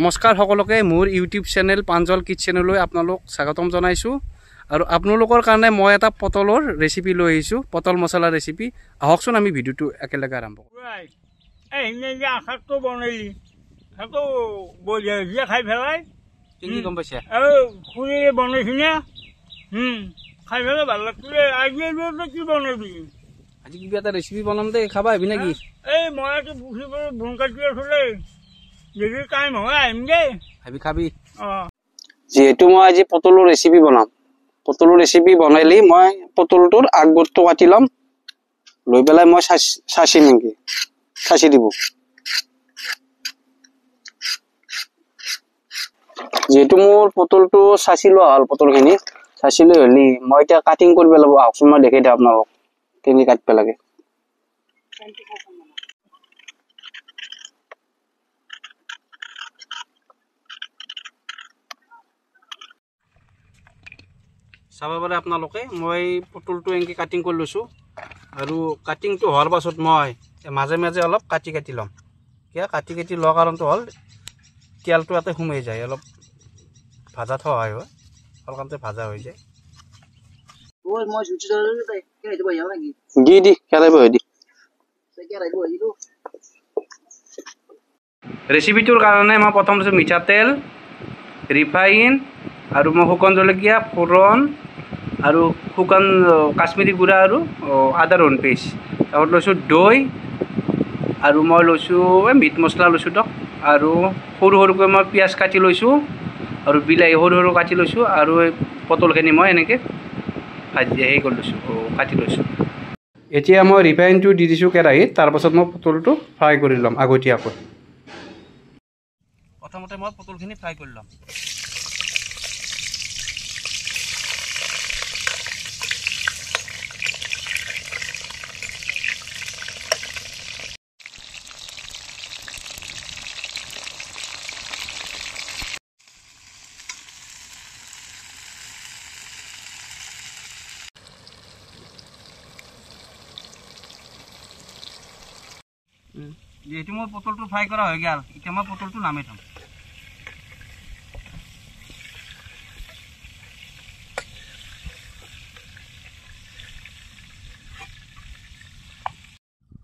নমস্কাৰ সকলোকে মোৰ ইউটিউব চেনেল পাঞ্জল কিটচেনলৈ আপোনালোক স্বাগতম জনাইছোঁ আৰু আপোনালোকৰ কাৰণে মই এটা পটলৰ ৰেচিপি লৈ আহিছোঁ পটল মছলা ৰেচিপি আহকচোন আমি ভিডিঅ'টো একেলগে আৰম্ভ কৰোঁ এই যে আচাৰটো বনালি সেইটো বঢ়িয়া খাই পেলাই কি গম পাইছে আৰু খুৰীৰে বনাইছিলে খাই পেলাই ভাল লাগিছিলে আজি কি বনাবি আজি কিবা এটা ৰেচিপি বনাম দে খাবা আহিবি নেকি এই মই পুখুৰী পৰা বন কাটি আছিলে যদি টাইম হয় আহিম দেই আহিবি খাবি অঁ যিহেতু মই আজি পটলৰ ৰেচিপি বনাম পটলৰ ৰেচিপি বনাইলি মই পটলটোৰ আগবোৰটো কাটি ল'ম লৈ পেলাই মই চাচিম নেকি চাচি দিব যেহেতু মোৰ পটলটো চাচি লোৱা হ'ল পটলখিনি চাচি লৈ হ'লি মই এতিয়া কাটিং কৰিব লাগিব আহকচোন মই দেখাই দিওঁ আপোনালোক কেনেকৈ কাটিব লাগে চাব পাৰে আপোনালোকে মই পটলটো এনেকৈ কাটিং কৰি লৈছোঁ আৰু কাটিংটো হোৱাৰ পাছত মই মাজে মাজে অলপ কাটি ল'ম কিয় কাটি লোৱা কাৰণটো হ'ল তেলটো ইয়াতে সোমাই যায় অলপ ভাজাত সহায় হয় অলকান্তে ভাজা হৈ যায় দি কেৰাহী বহাই দি ৰেচিপিটোৰ কাৰণে মই প্ৰথম মিঠাতেল ৰিফাইন আৰু মই শুকান জলকীয়া ফোৰণ আৰু শুকান কাশ্মীৰী গুড়া আৰু আদা ৰহুন পেষ্ট তাৰপৰা লৈছোঁ দৈ আৰু মই লৈছোঁ মিট মছলা লৈছোঁ দিয়ক আৰু সৰু সৰুকৈ মই পিঁয়াজ কাটি লৈছোঁ আৰু বিলাহী সৰু সৰু কাটি লৈছোঁ আৰু এই পটলখিনি মই এনেকৈ হেৰি কৰি লৈছোঁ কাটি লৈছোঁ এতিয়া মই ৰিফাইনটো দি দিছোঁ কেৰাহীত তাৰপাছত মই পটলটো ফ্ৰাই কৰি ল'ম আগতীয়াকৈ প্ৰথমতে মই পটলখিনি ফ্ৰাই কৰি ল'ম যিহেতু মোৰ পটলটো ফ্ৰাই কৰা হৈ গ'ল এতিয়া মই পটলটো নামাই থ'ম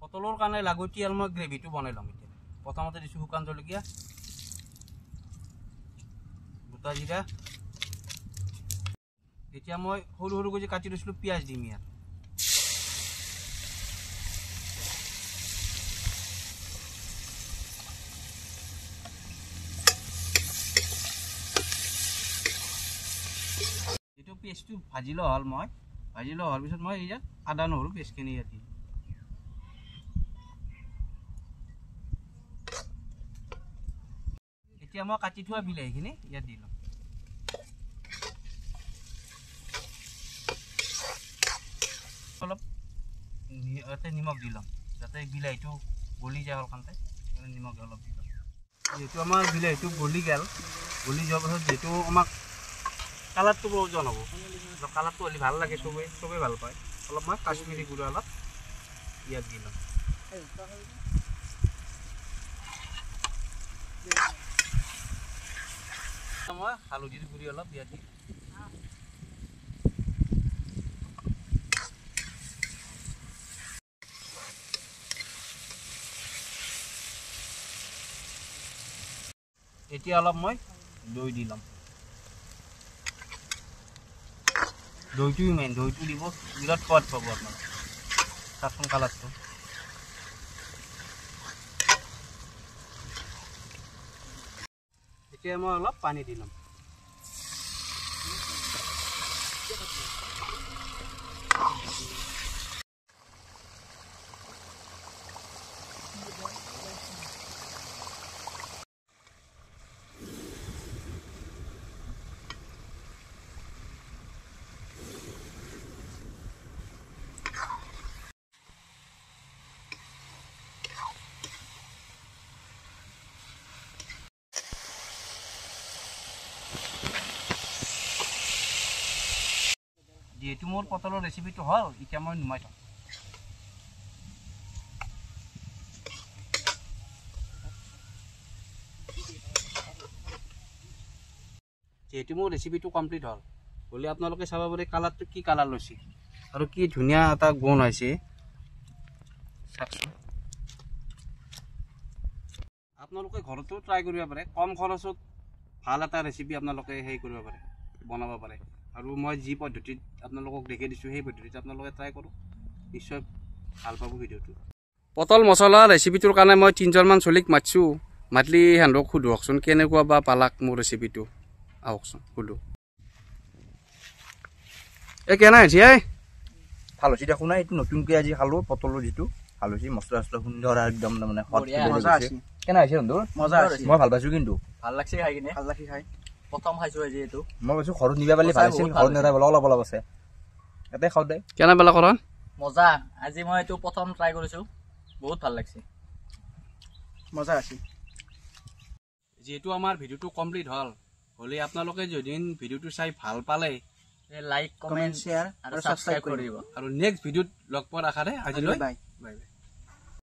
পটলৰ কাৰণে লাগতিয়াল মই গ্ৰেভিটো বনাই ল'ম এতিয়া প্ৰথমতে দিছোঁ শুকান জলকীয়া গোটা জিৰা এতিয়া মই সৰু সৰুকৈ যে কাটি লৈছিলোঁ পিঁয়াজ দিম ইয়াত পেষ্টটো ভাজি লোৱা হ'ল মই ভাজি লোৱা হোৱাৰ পিছত মই ইয়াত আদা নহৰু পেষ্টখিনি ইয়াত দিম এতিয়া মই কাটি থোৱা বিলাহীখিনি ইয়াত দি ল'ম অলপ ইয়াতে নিমখ দি ল'ম যাতে বিলাহীটো গলি যায় অলকান্তে নিমখ অলপ দি ল'ম যিহেতু আমাৰ বিলাহীটো গলি গ'ল গলি যোৱাৰ পাছত যিহেতু আমাক কালাৰটো প্ৰয়োজন হ'ব কালাৰটো হ'লে ভাল লাগে চবেই ভাল পায় অলপ মই কাশ্মীৰী গুড়া অলপ ইয়াত দি ল'ম মই হালধিৰ গুড়ি অলপ ইয়াত দিম এতিয়া অলপ মই দৈ দি ল'ম দৈটোও মেইন দৈটো দিব বিৰাট সোৱাদ পাব আপোনালোকে চাচোন কালাৰটো এতিয়া মই অলপ পানী দি ল'ম যিহেতু মোৰ পটলৰ ৰেচিপিটো হ'ল এতিয়া মই নুমাই থ'ম যিহেতু মোৰ ৰেচিপিটো কমপ্লিট হ'ল হ'লে আপোনালোকে চাব পাৰে কালাৰটো কি কালাৰ লৈছে আৰু কি ধুনীয়া এটা গুণ হৈছে চাওকচোন আপোনালোকে ঘৰতো ট্ৰাই কৰিব পাৰে কম খৰচত ভাল এটা ৰেচিপি আপোনালোকে হেৰি কৰিব পাৰে বনাব পাৰে আৰু মই যি পদ্ধতিত আপোনালোকক দেখাই দিছোঁ সেই পদ্ধতিত আপোনালোকে ট্ৰাই কৰক নিশ্চয় ভাল পাব ভিডিঅ'টো পটল মছলা ৰেচিপিটোৰ কাৰণে মই 3জনমান চলিক মাতিছোঁ মাতলি সিহঁতক সোধকচোন কেনেকুৱা বা পালাক মোৰ ৰেচিপিটো আহকচোন সোধো এই কেনে হৈছে এই ভাল হৈছে দেখোন এইটো নতুনকৈ আজি খালোঁ পটলৰ যিটো ভাল হৈছে মছলা চছলা সুন্দৰ একদম মানে কেনে হৈছে বন্ধু মজা হৈছে মই ভাল পাইছোঁ কিন্তু ভাল লাগছে খাই কিনে ভাল লাগছে খাই প্ৰথম খাইছোঁ আজি এইটো মই কৈছোঁ ঘৰত নিবা পাৰিলে ভাল আছিল ঘৰত নেতাই বোলে অলপ অলপ আছে ইয়াতে খাওঁ দে কেনে পালা কৰা মজা আজি মই এইটো প্ৰথম ট্ৰাই কৰিছোঁ বহুত ভাল লাগছে মজা আছে যিহেতু আমাৰ ভিডিঅ'টো কমপ্লিট হ'ল হ'লে আপোনালোকে যদি ভিডিঅ'টো চাই ভাল পালে লাইক কমেণ্ট শ্বেয়াৰ আৰু ছাবস্ক্ৰাইব কৰিব আৰু নেক্সট ভিডিঅ'ত লগ পোৱাৰ আশাৰে আজিলৈ বাই বাই